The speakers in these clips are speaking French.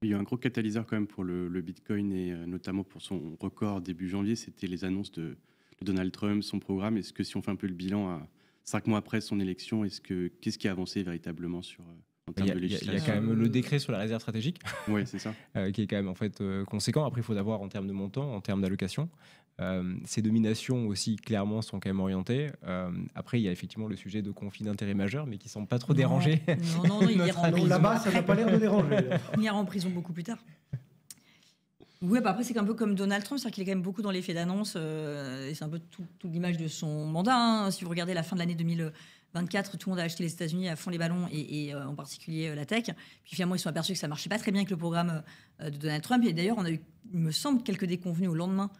Il y a eu un gros catalyseur quand même pour le Bitcoin et notamment pour son record début janvier, c'était les annonces de Donald Trump, son programme. Est-ce que si on fait un peu le bilan à 5 mois après son élection, qu'est-ce qui a avancé véritablement en termes de Il y a législation? quand même le décret sur la réserve stratégique, Oui, c'est ça. qui est quand même en fait conséquent. Après, il faut avoir en termes de montant, en termes d'allocation. Ces dominations aussi, clairement, sont quand même orientées. Après, il y a effectivement le sujet de conflit d'intérêts majeurs, mais qui ne semble pas trop déranger. Non, il ira en prison. Là-bas, ça n'a pas l'air de déranger. Il ira en prison beaucoup plus tard. Oui, bah après, c'est un peu comme Donald Trump, c'est-à-dire qu'il est quand même beaucoup dans l'effet d'annonce, et c'est un peu toute l'image de son mandat. Hein. Si vous regardez la fin de l'année 2024, tout le monde a acheté les États-Unis à fond les ballons, et en particulier la tech. Puis finalement, ils sont aperçus que ça marchait pas très bien avec le programme de Donald Trump. Et d'ailleurs, on a eu, il me semble, quelques déconvenues au lendemain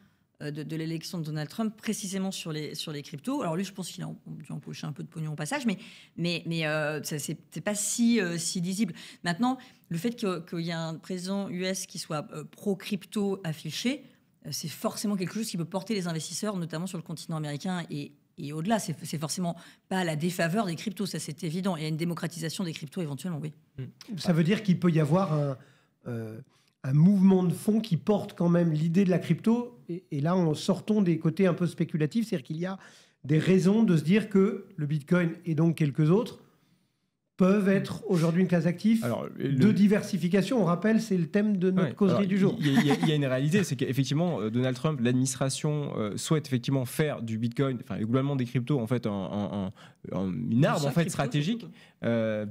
de l'élection de Donald Trump, précisément sur les cryptos. Alors lui, je pense qu'il a dû empocher un peu de pognon au passage, mais c'est pas si lisible. Maintenant, le fait qu'il y ait un président US qui soit pro-crypto affiché, c'est forcément quelque chose qui peut porter les investisseurs, notamment sur le continent américain et au-delà. C'est forcément pas à la défaveur des cryptos, ça c'est évident. Et à une démocratisation des cryptos éventuellement, oui. Ça veut dire qu'il peut y avoir un mouvement de fond qui porte quand même l'idée de la crypto. Et là, sortons des côtés un peu spéculatifs. C'est-à-dire qu'il y a des raisons de se dire que le Bitcoin et donc quelques autres peuvent être aujourd'hui une classe active de diversification. On rappelle, c'est le thème de notre causerie du jour. Il y a une réalité, c'est qu'effectivement, Donald Trump, l'administration souhaite effectivement faire du Bitcoin, enfin globalement des cryptos, en fait, une arme en fait stratégique,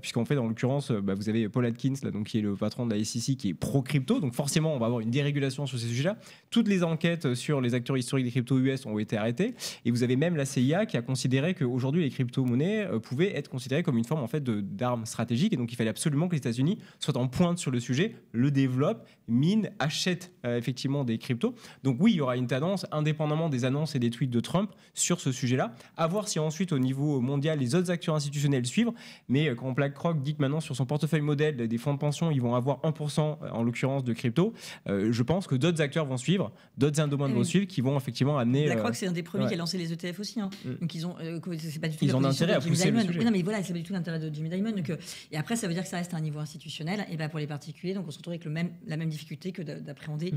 puisqu'en fait, en l'occurrence, vous avez Paul Atkins, là, donc, qui est le patron de la SEC, qui est pro-crypto, donc forcément, on va avoir une dérégulation sur ces sujets-là. Toutes les enquêtes sur les acteurs historiques des cryptos US ont été arrêtées, et vous avez même la CIA qui a considéré qu'aujourd'hui, les crypto-monnaies pouvaient être considérées comme une forme en fait d'armes stratégiques, et donc il fallait absolument que les États-Unis soient en pointe sur le sujet, le développent, minent, achètent effectivement des cryptos. Donc oui, il y aura une tendance, indépendamment des annonces et des tweets de Trump, sur ce sujet-là. À voir si ensuite, au niveau mondial, les autres acteurs institutionnels suivent. Mais quand BlackRock dit que maintenant, sur son portefeuille modèle des fonds de pension, ils vont avoir 1% en l'occurrence de crypto, je pense que d'autres acteurs vont suivre, d'autres indopendants vont suivre, qui vont effectivement amener... BlackRock, c'est un des premiers qui a lancé les ETF aussi. Hein. Donc ils ont... c'est pas du tout ils ont intérêt à pousser le sujet. Oui, non, mais voilà, c'est pas du tout l'intérêt de Jimmy Dimon. Donc, et après, ça veut dire que ça reste à un niveau institutionnel. Et ben pour les particuliers, donc on se retrouve avec la même difficulté que d'appréhender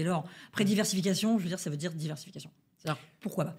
l'or. Après, diversification, je veux dire, ça veut dire diversification. C'est-à-dire, pourquoi pas?